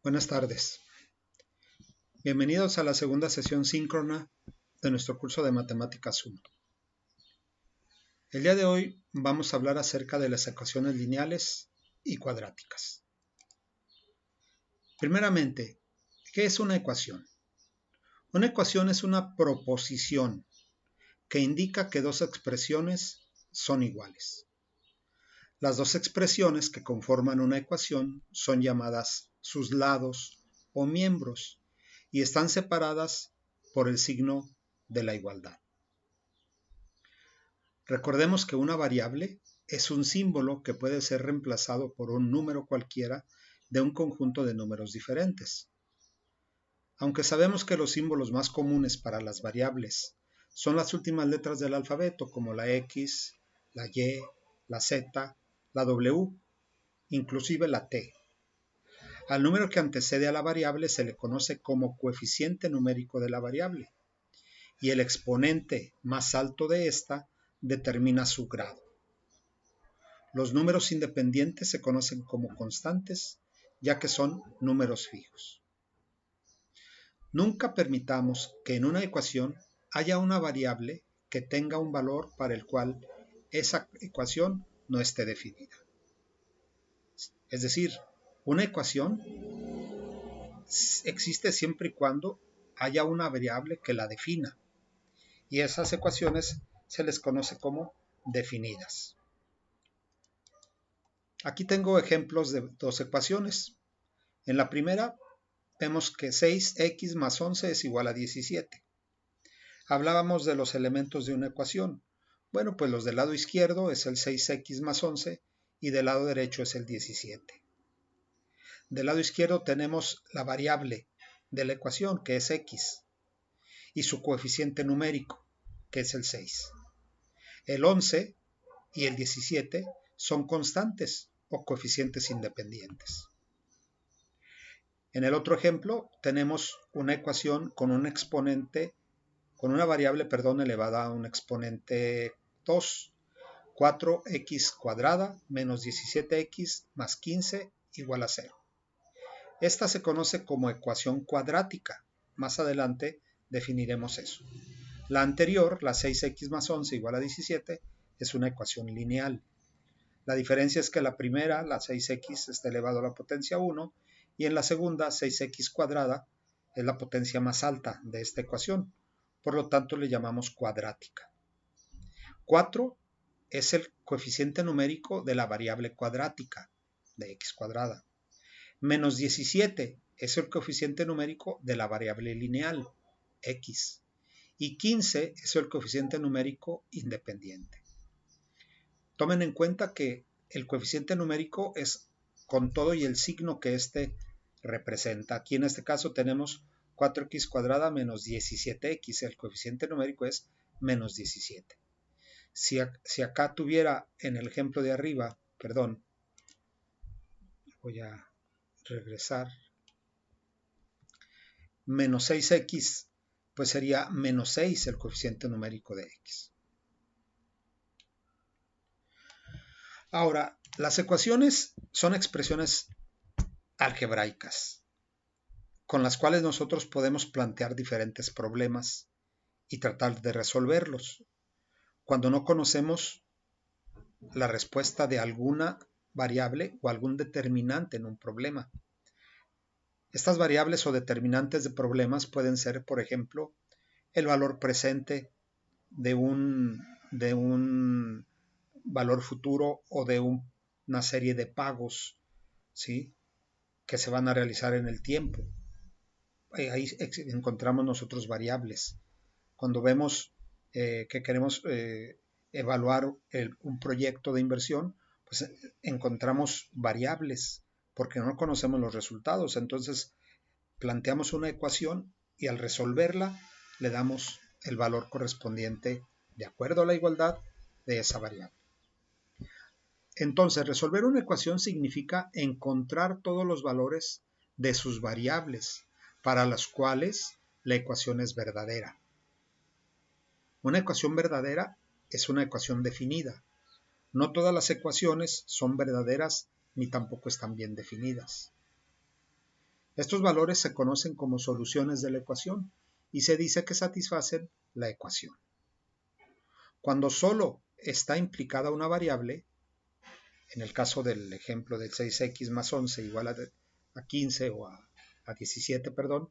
Buenas tardes. Bienvenidos a la segunda sesión síncrona de nuestro curso de Matemáticas 1. El día de hoy vamos a hablar acerca de las ecuaciones lineales y cuadráticas. Primeramente, ¿qué es una ecuación? Una ecuación es una proposición que indica que dos expresiones son iguales. Las dos expresiones que conforman una ecuación son llamadas sus lados o miembros y están separadas por el signo de la igualdad. Recordemos que una variable es un símbolo que puede ser reemplazado por un número cualquiera de un conjunto de números diferentes. Aunque sabemos que los símbolos más comunes para las variables son las últimas letras del alfabeto, como la X, la Y, la Z, la W, inclusive la T. Al número que antecede a la variable se le conoce como coeficiente numérico de la variable, y el exponente más alto de esta determina su grado. Los números independientes se conocen como constantes, ya que son números fijos. Nunca permitamos que en una ecuación haya una variable que tenga un valor para el cual esa ecuación no esté definida. Es decir, una ecuación existe siempre y cuando haya una variable que la defina, y esas ecuaciones se les conoce como definidas. Aquí tengo ejemplos de dos ecuaciones. En la primera vemos que 6x más 11 es igual a 17. Hablábamos de los elementos de una ecuación. Bueno, pues los del lado izquierdo es el 6x más 11 y del lado derecho es el 17. Del lado izquierdo tenemos la variable de la ecuación, que es x, y su coeficiente numérico, que es el 6. El 11 y el 17 son constantes o coeficientes independientes. En el otro ejemplo tenemos una ecuación con un exponente, con una variable, elevada a un exponente 2, 4x cuadrada menos 17x más 15 igual a 0. Esta se conoce como ecuación cuadrática. Más adelante definiremos eso. La anterior, la 6x más 11 igual a 17, es una ecuación lineal. La diferencia es que la primera, la 6x, está elevado a la potencia 1, y en la segunda, 6x cuadrada, es la potencia más alta de esta ecuación. Por lo tanto, le llamamos cuadrática. 4 es el coeficiente numérico de la variable cuadrática, de x cuadrada. Menos 17 es el coeficiente numérico de la variable lineal, x. Y 15 es el coeficiente numérico independiente. Tomen en cuenta que el coeficiente numérico es con todo y el signo que éste representa. Aquí en este caso tenemos 4x cuadrada menos 17x. El coeficiente numérico es menos 17. Si acá tuviera en el ejemplo de arriba, voy a regresar, menos 6x, pues sería menos 6 el coeficiente numérico de x. Ahora, las ecuaciones son expresiones algebraicas, con las cuales nosotros podemos plantear diferentes problemas y tratar de resolverlos. Cuando no conocemos la respuesta de alguna variable o algún determinante en un problema. Estas variables o determinantes de problemas pueden ser, por ejemplo, el valor presente de un valor futuro o de una serie de pagos, ¿sí?, que se van a realizar en el tiempo. Ahí encontramos nosotros variables. Cuando vemos que queremos evaluar un proyecto de inversión, pues encontramos variables porque no conocemos los resultados. Entonces planteamos una ecuación y al resolverla le damos el valor correspondiente de acuerdo a la igualdad de esa variable. Entonces, resolver una ecuación significa encontrar todos los valores de sus variables para las cuales la ecuación es verdadera. Una ecuación verdadera es una ecuación definida. No todas las ecuaciones son verdaderas ni tampoco están bien definidas. Estos valores se conocen como soluciones de la ecuación y se dice que satisfacen la ecuación. Cuando solo está implicada una variable, en el caso del ejemplo del 6x más 11 igual a 15 o a 17, perdón,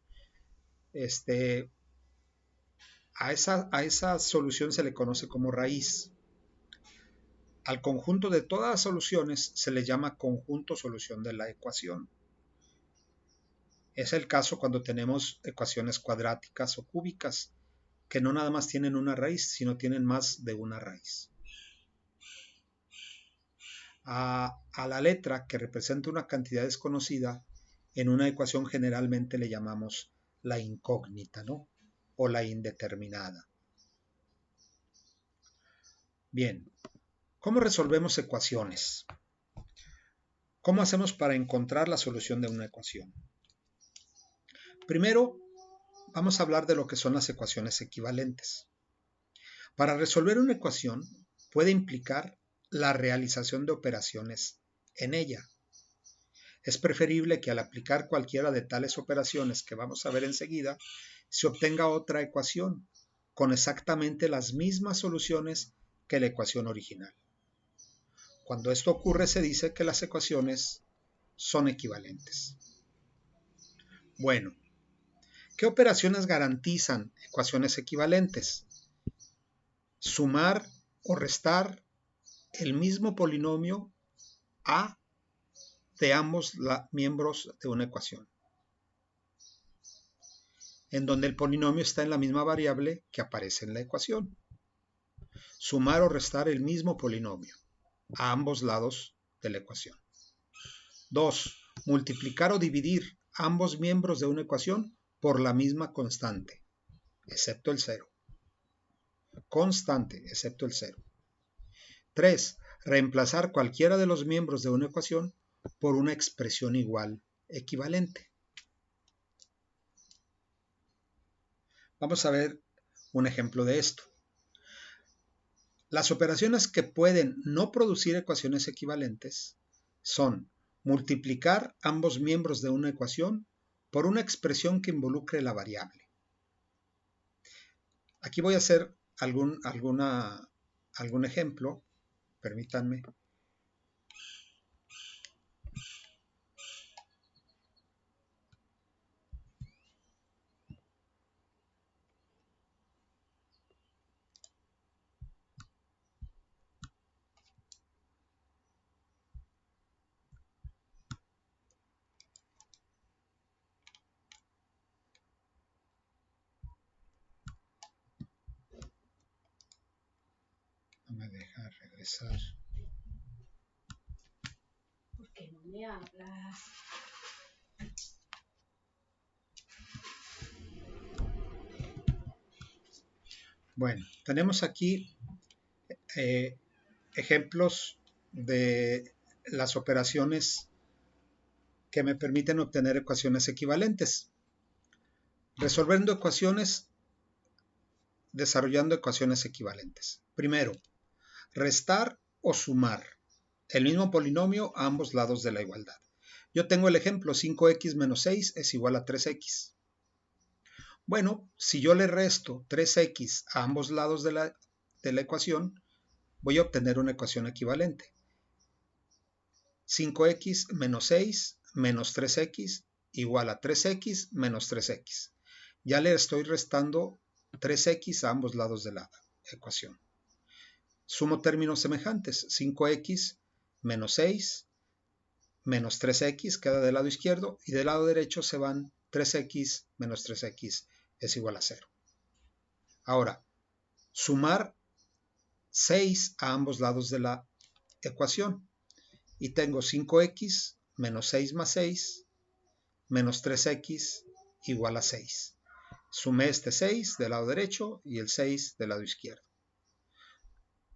a esa solución se le conoce como raíz. Al conjunto de todas las soluciones se le llama conjunto solución de la ecuación. Es el caso cuando tenemos ecuaciones cuadráticas o cúbicas, que no nada más tienen una raíz, sino tienen más de una raíz. A la letra que representa una cantidad desconocida, en una ecuación generalmente le llamamos la incógnita, ¿no? O la indeterminada. Bien, ¿cómo resolvemos ecuaciones? ¿Cómo hacemos para encontrar la solución de una ecuación? Primero, vamos a hablar de lo que son las ecuaciones equivalentes. Para resolver una ecuación puede implicar la realización de operaciones en ella. Es preferible que al aplicar cualquiera de tales operaciones que vamos a ver enseguida, se obtenga otra ecuación con exactamente las mismas soluciones que la ecuación original. Cuando esto ocurre, se dice que las ecuaciones son equivalentes. Bueno, ¿qué operaciones garantizan ecuaciones equivalentes? Sumar o restar el mismo polinomio a de ambos miembros de una ecuación, en donde el polinomio está en la misma variable que aparece en la ecuación. Sumar o restar el mismo polinomio a ambos lados de la ecuación. 2. Multiplicar o dividir ambos miembros de una ecuación por la misma constante, excepto el 0. Constante, excepto el 0. 3. Reemplazar cualquiera de los miembros de una ecuación por una expresión igual, equivalente. Vamos a ver un ejemplo de esto. Las operaciones que pueden no producir ecuaciones equivalentes son multiplicar ambos miembros de una ecuación por una expresión que involucre la variable. Aquí voy a hacer algún ejemplo, permítanme. No me deja regresar. ¿Por qué no me hablas? Bueno, tenemos aquí ejemplos de las operaciones que me permiten obtener ecuaciones equivalentes. Resolviendo ecuaciones, desarrollando ecuaciones equivalentes. Primero, restar o sumar el mismo polinomio a ambos lados de la igualdad. Yo tengo el ejemplo 5x menos 6 es igual a 3x. Bueno, si yo le resto 3x a ambos lados de la ecuación, voy a obtener una ecuación equivalente. 5x menos 6 menos 3x igual a 3x menos 3x. Ya le estoy restando 3x a ambos lados de la ecuación. Sumo términos semejantes. 5x menos 6 menos 3x queda del lado izquierdo y del lado derecho se van 3x menos 3x es igual a 0. Ahora, sumar 6 a ambos lados de la ecuación y tengo 5x menos 6 más 6 menos 3x igual a 6. Sumé este 6 del lado derecho y el 6 del lado izquierdo.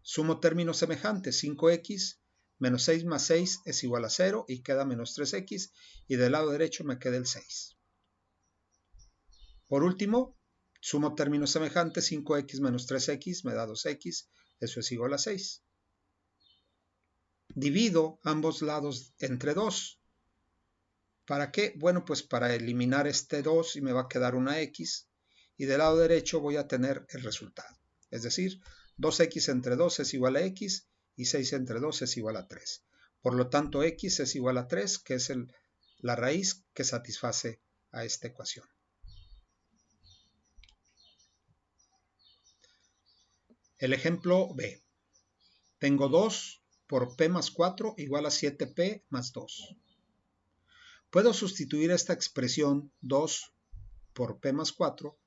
Sumo términos semejantes. 5x menos 6 más 6 es igual a 0 y queda menos 3x y del lado derecho me queda el 6. Por último, sumo términos semejantes. 5x menos 3x me da 2x eso es igual a 6. Divido ambos lados entre 2. ¿Para qué? Bueno, pues para eliminar este 2 y me va a quedar una x, y del lado derecho voy a tener el resultado. Es decir, 2x entre 2 es igual a x y 6 entre 2 es igual a 3. Por lo tanto, x es igual a 3, que es la raíz que satisface a esta ecuación. El ejemplo B. Tengo 2 por p más 4 igual a 7p más 2. Puedo sustituir esta expresión 2 por p más 4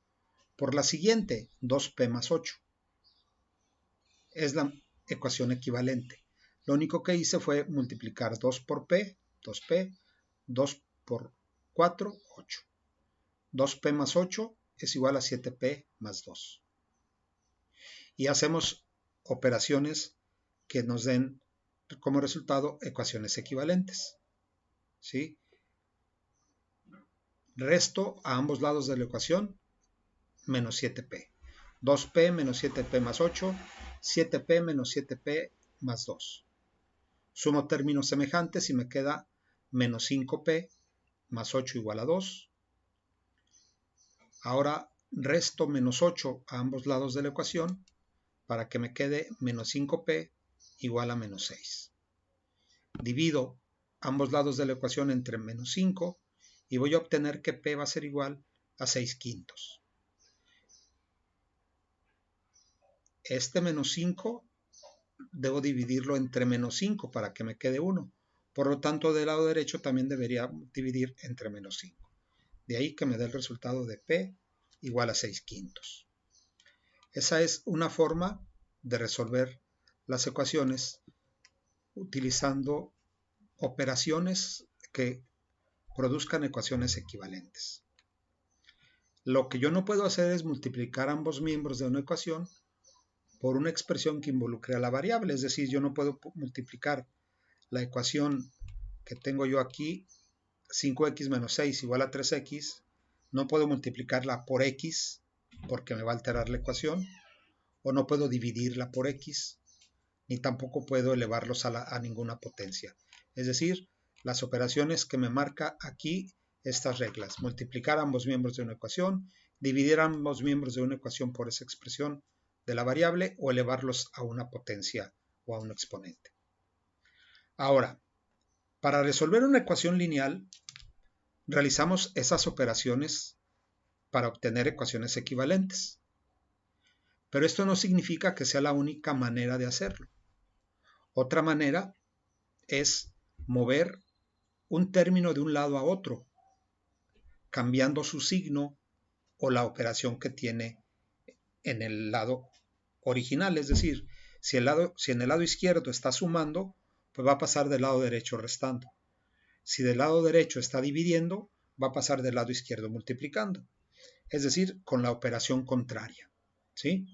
por la siguiente, 2p más 8. Es la ecuación equivalente. Lo único que hice fue multiplicar 2 por p, 2p, 2 por 4, 8. 2p más 8 es igual a 7p más 2. Y hacemos operaciones que nos den como resultado ecuaciones equivalentes. ¿Sí? Resto a ambos lados de la ecuación menos 7p. 2p menos 7p más 8, 7p menos 7p más 2. Sumo términos semejantes y me queda menos 5p más 8 igual a 2. Ahora resto menos 8 a ambos lados de la ecuación para que me quede menos 5p igual a menos 6. Divido ambos lados de la ecuación entre menos 5 y voy a obtener que p va a ser igual a 6 quintos. Este menos 5 debo dividirlo entre menos 5 para que me quede 1. Por lo tanto, del lado derecho también debería dividir entre menos 5. De ahí que me dé el resultado de p igual a 6 quintos. Esa es una forma de resolver las ecuaciones utilizando operaciones que produzcan ecuaciones equivalentes. Lo que yo no puedo hacer es multiplicar ambos miembros de una ecuación por una expresión que involucre a la variable. Es decir, yo no puedo multiplicar la ecuación que tengo yo aquí, 5x menos 6 igual a 3x, no puedo multiplicarla por x porque me va a alterar la ecuación, o no puedo dividirla por x, ni tampoco puedo elevarlos a ninguna potencia. Es decir, las operaciones que me marca aquí estas reglas: multiplicar ambos miembros de una ecuación, dividir ambos miembros de una ecuación por esa expresión de la variable o elevarlos a una potencia o a un exponente. Ahora, para resolver una ecuación lineal, realizamos esas operaciones para obtener ecuaciones equivalentes. Pero esto no significa que sea la única manera de hacerlo. Otra manera es mover un término de un lado a otro, cambiando su signo o la operación que tiene en el lado original. Es decir, si en el lado izquierdo está sumando, pues va a pasar del lado derecho restando. Si del lado derecho está dividiendo, va a pasar del lado izquierdo multiplicando. Es decir, con la operación contraria. ¿Sí?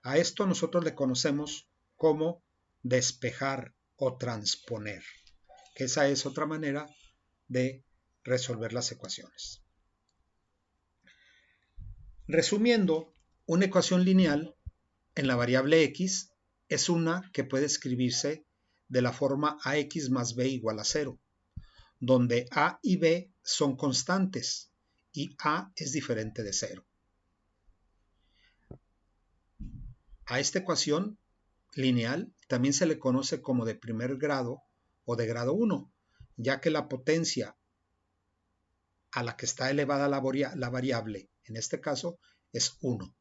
A esto nosotros le conocemos como despejar o transponer, que esa es otra manera de resolver las ecuaciones. Resumiendo, una ecuación lineal en la variable x es una que puede escribirse de la forma ax más b igual a 0, donde a y b son constantes y a es diferente de 0. A esta ecuación lineal también se le conoce como de primer grado o de grado 1, ya que la potencia a la que está elevada la variable, en este caso, es 1.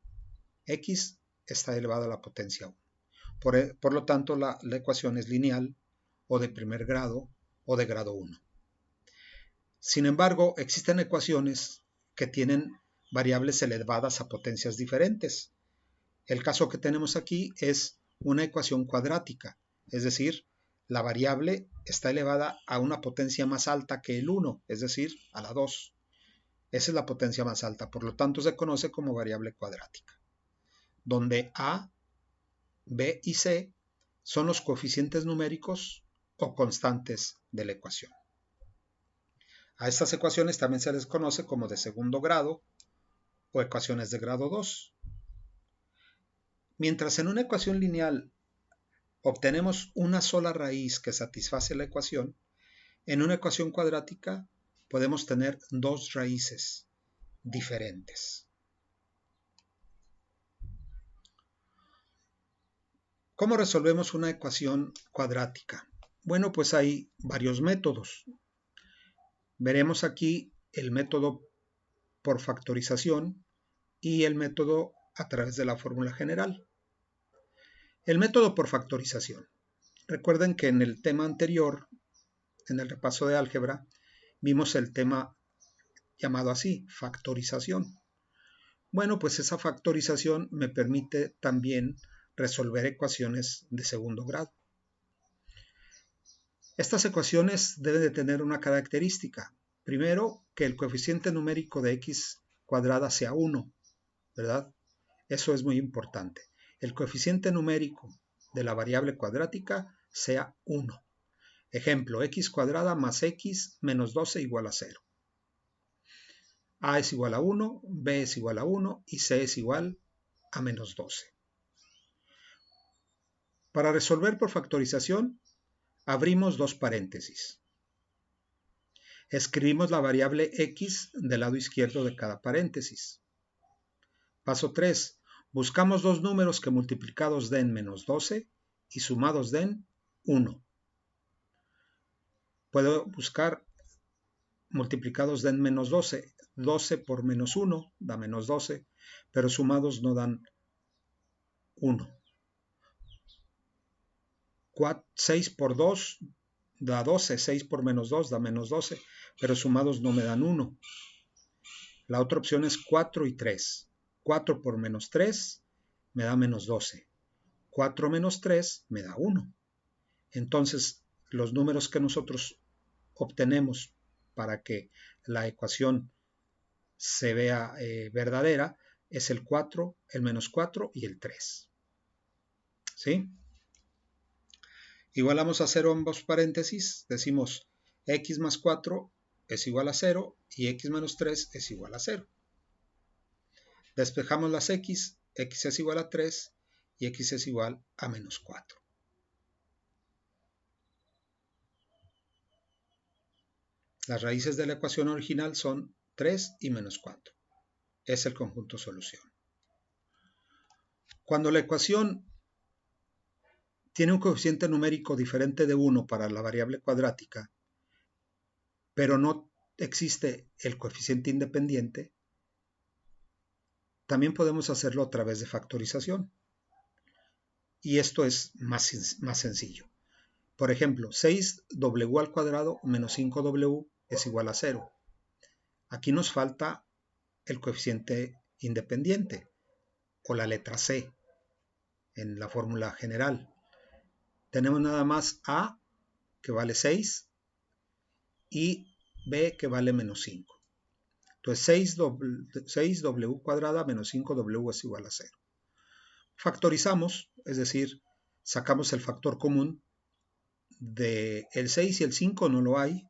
X está elevada a la potencia 1. Por lo tanto, la ecuación es lineal o de primer grado o de grado 1. Sin embargo, existen ecuaciones que tienen variables elevadas a potencias diferentes. El caso que tenemos aquí es una ecuación cuadrática, es decir, la variable está elevada a una potencia más alta que el 1, es decir, a la 2. Esa es la potencia más alta, por lo tanto se conoce como variable cuadrática, donde a, b y c son los coeficientes numéricos o constantes de la ecuación. A estas ecuaciones también se les conoce como de segundo grado o ecuaciones de grado 2. Mientras en una ecuación lineal obtenemos una sola raíz que satisface la ecuación, en una ecuación cuadrática podemos tener dos raíces diferentes. ¿Cómo resolvemos una ecuación cuadrática? Bueno, pues hay varios métodos. Veremos aquí el método por factorización y el método a través de la fórmula general. El método por factorización. Recuerden que en el tema anterior, en el repaso de álgebra, vimos el tema llamado así, factorización. Bueno, pues esa factorización me permite también resolver ecuaciones de segundo grado. Estas ecuaciones deben de tener una característica. Primero, que el coeficiente numérico de x cuadrada sea 1, ¿verdad? Eso es muy importante. El coeficiente numérico de la variable cuadrática sea 1. Ejemplo, x cuadrada más x menos 12 igual a 0. A es igual a 1, b es igual a 1 y c es igual a menos 12. Para resolver por factorización, abrimos dos paréntesis. Escribimos la variable x del lado izquierdo de cada paréntesis. Paso 3. Buscamos dos números que multiplicados den menos 12 y sumados den 1. Puedo buscar multiplicados den menos 12. 12 por menos 1 da menos 12, pero sumados no dan 1. 6 por 2 da 12, 6 por menos 2 da menos 12, pero sumados no me dan 1. La otra opción es 4 y 3. 4 por menos 3 me da menos 12. 4 menos 3 me da 1. Entonces, los números que nosotros obtenemos para que la ecuación se vea verdadera es el 4, el menos 4 y el 3. ¿Sí? Igualamos a 0 ambos paréntesis, decimos x más 4 es igual a 0 y x menos 3 es igual a 0. Despejamos las x es igual a 3 y x es igual a menos 4. Las raíces de la ecuación original son 3 y menos 4. Es el conjunto solución. Cuando la ecuación tiene un coeficiente numérico diferente de 1 para la variable cuadrática, pero no existe el coeficiente independiente, también podemos hacerlo a través de factorización. Y esto es más sencillo. Por ejemplo, 6w al cuadrado menos 5w es igual a 0. Aquí nos falta el coeficiente independiente o la letra C en la fórmula general. Tenemos nada más A, que vale 6, y B, que vale menos 5. Entonces 6w cuadrada menos 5w es igual a 0. Factorizamos, es decir, sacamos el factor común. De el 6 y el 5 no lo hay,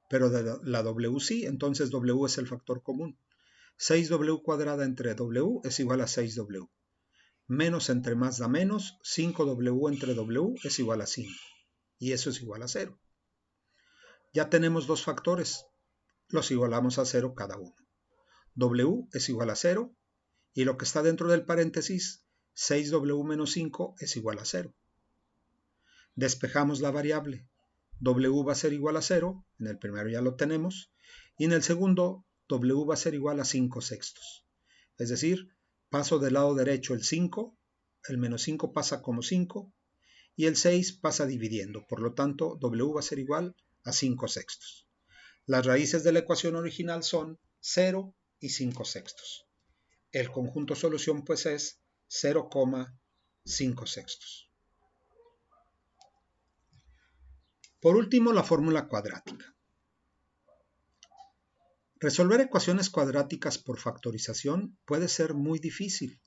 pero de la w sí, entonces w es el factor común. 6w cuadrada entre w es igual a 6w. Menos entre más da menos, 5w entre w es igual a 5. Y eso es igual a 0. Ya tenemos dos factores. Los igualamos a 0 cada uno. W es igual a 0 y lo que está dentro del paréntesis, 6w menos 5 es igual a 0. Despejamos la variable. W va a ser igual a 0, en el primero ya lo tenemos, y en el segundo W va a ser igual a 5 sextos. Es decir, paso del lado derecho el 5, el menos 5 pasa como 5, y el 6 pasa dividiendo, por lo tanto W va a ser igual a 5 sextos. Las raíces de la ecuación original son 0 y 5 sextos. El conjunto solución pues es 0,5 sextos. Por último, la fórmula cuadrática. Resolver ecuaciones cuadráticas por factorización puede ser muy difícil,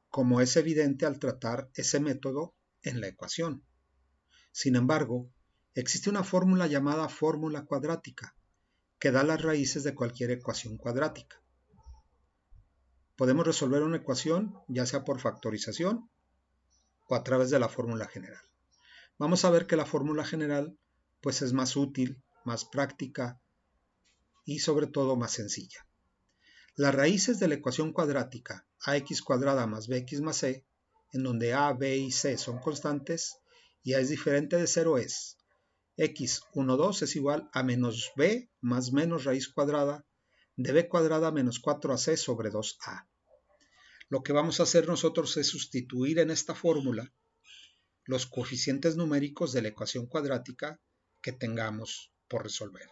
como es evidente al tratar ese método en la ecuación. Sin embargo, existe una fórmula llamada fórmula cuadrática, que da las raíces de cualquier ecuación cuadrática. Podemos resolver una ecuación, ya sea por factorización o a través de la fórmula general. Vamos a ver que la fórmula general pues es más útil, más práctica y sobre todo más sencilla. Las raíces de la ecuación cuadrática ax cuadrada más bx más c, en donde a, b y c son constantes y a es diferente de 0 es x 1, 2 es igual a menos b más menos raíz cuadrada de b cuadrada menos 4ac sobre 2a. Lo que vamos a hacer nosotros es sustituir en esta fórmula los coeficientes numéricos de la ecuación cuadrática que tengamos por resolver.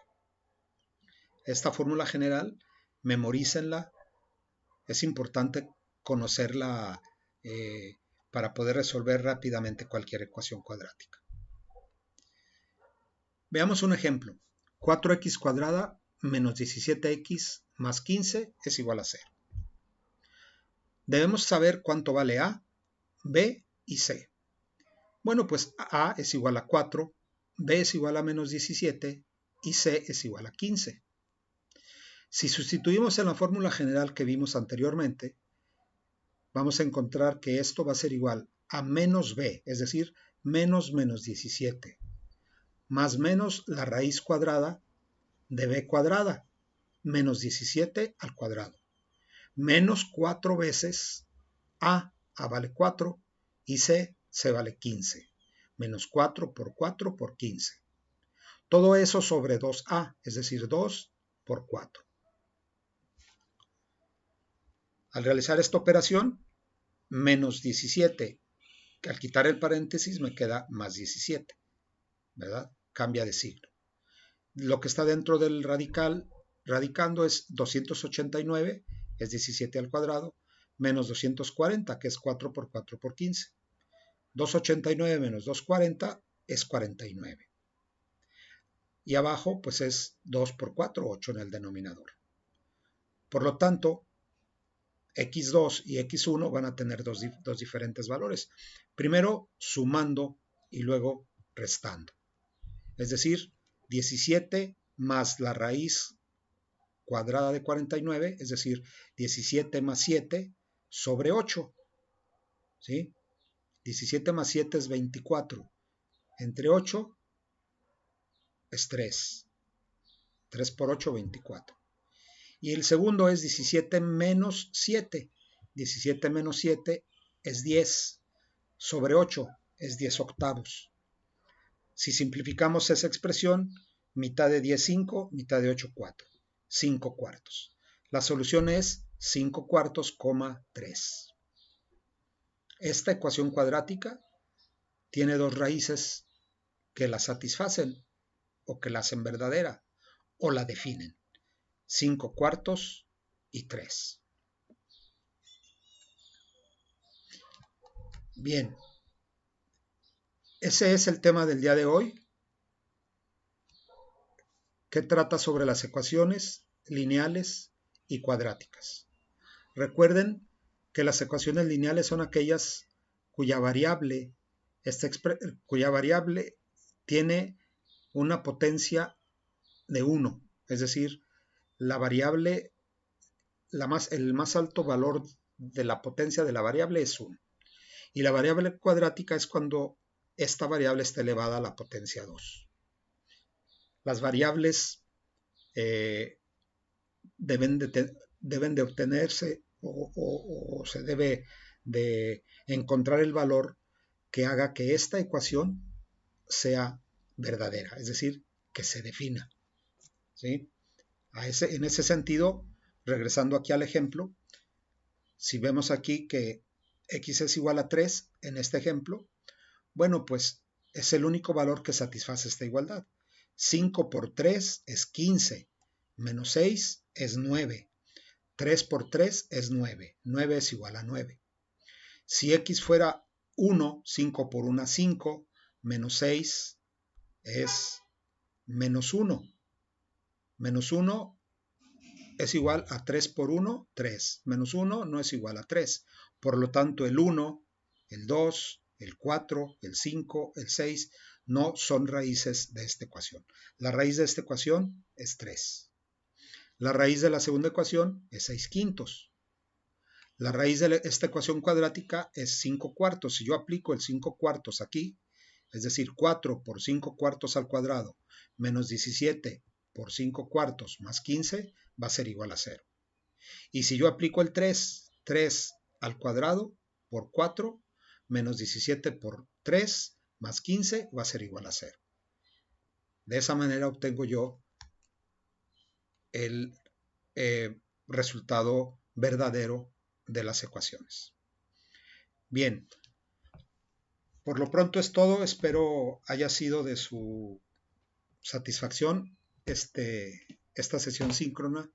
Esta fórmula general, memorícenla, es importante conocerla para poder resolver rápidamente cualquier ecuación cuadrática. Veamos un ejemplo. 4x cuadrada menos 17x más 15 es igual a 0. Debemos saber cuánto vale a, b y c. Bueno, pues a es igual a 4, b es igual a menos 17 y c es igual a 15. Si sustituimos en la fórmula general que vimos anteriormente, vamos a encontrar que esto va a ser igual a menos b, es decir, menos 17, más menos la raíz cuadrada de b cuadrada, menos 17 al cuadrado, menos 4 veces a vale 4 y c vale 15, menos 4 por 4 por 15. Todo eso sobre 2a, es decir, 2 por 4. Al realizar esta operación, menos 17, al quitar el paréntesis me queda más 17, ¿verdad? Cambia de signo. Lo que está dentro del radical, radicando es 289, es 17 al cuadrado, menos 240, que es 4 por 4 por 15. 289 menos 240 es 49. Y abajo, pues es 2 por 4, 8 en el denominador. Por lo tanto, x2 y x1 van a tener dos diferentes valores. Primero sumando y luego restando. Es decir, 17 más la raíz cuadrada de 49, es decir, 17 más 7 sobre 8. ¿Sí? 17 más 7 es 24. Entre 8 es 3. 3 por 8, 24. Y el segundo es 17 menos 7. 17 menos 7 es 10. Sobre 8 es 10 octavos. Si simplificamos esa expresión, mitad de 10, 5, mitad de 8, 4. 5 cuartos. La solución es 5 cuartos, 3. Esta ecuación cuadrática tiene dos raíces que la satisfacen o que la hacen verdadera o la definen. 5 cuartos y 3. Bien, ese es el tema del día de hoy, que trata sobre las ecuaciones lineales y cuadráticas. Recuerden que las ecuaciones lineales son aquellas cuya variable tiene una potencia de 1, es decir, la variable, el más alto valor de la potencia de la variable es 1. Y la variable cuadrática es cuando esta variable está elevada a la potencia 2. Las variables deben de obtenerse o se debe de encontrar el valor que haga que esta ecuación sea verdadera, es decir, que se defina. ¿Sí? En ese sentido, regresando aquí al ejemplo, si vemos aquí que x es igual a 3 en este ejemplo, bueno, pues es el único valor que satisface esta igualdad. 5 por 3 es 15, menos 6 es 9, 3 por 3 es 9, 9 es igual a 9. Si x fuera 1, 5 por 1 es 5, menos 6 es menos 1. Menos 1 es igual a 3 por 1, 3. Menos 1 no es igual a 3. Por lo tanto, el 1, el 2, el 4, el 5, el 6 no son raíces de esta ecuación. La raíz de esta ecuación es 3. La raíz de la segunda ecuación es 6 quintos. La raíz de esta ecuación cuadrática es 5 cuartos. Si yo aplico el 5 cuartos aquí, es decir, 4 por 5 cuartos al cuadrado menos 17 por 5 cuartos más 15 va a ser igual a 0. Y si yo aplico el 3 al cuadrado por 4 menos 17 por 3 más 15 va a ser igual a 0. De esa manera obtengo yo el resultado verdadero de las ecuaciones. Bien, por lo pronto es todo. Espero haya sido de su satisfacción esta sesión síncrona.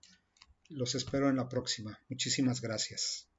Los espero en la próxima. Muchísimas gracias.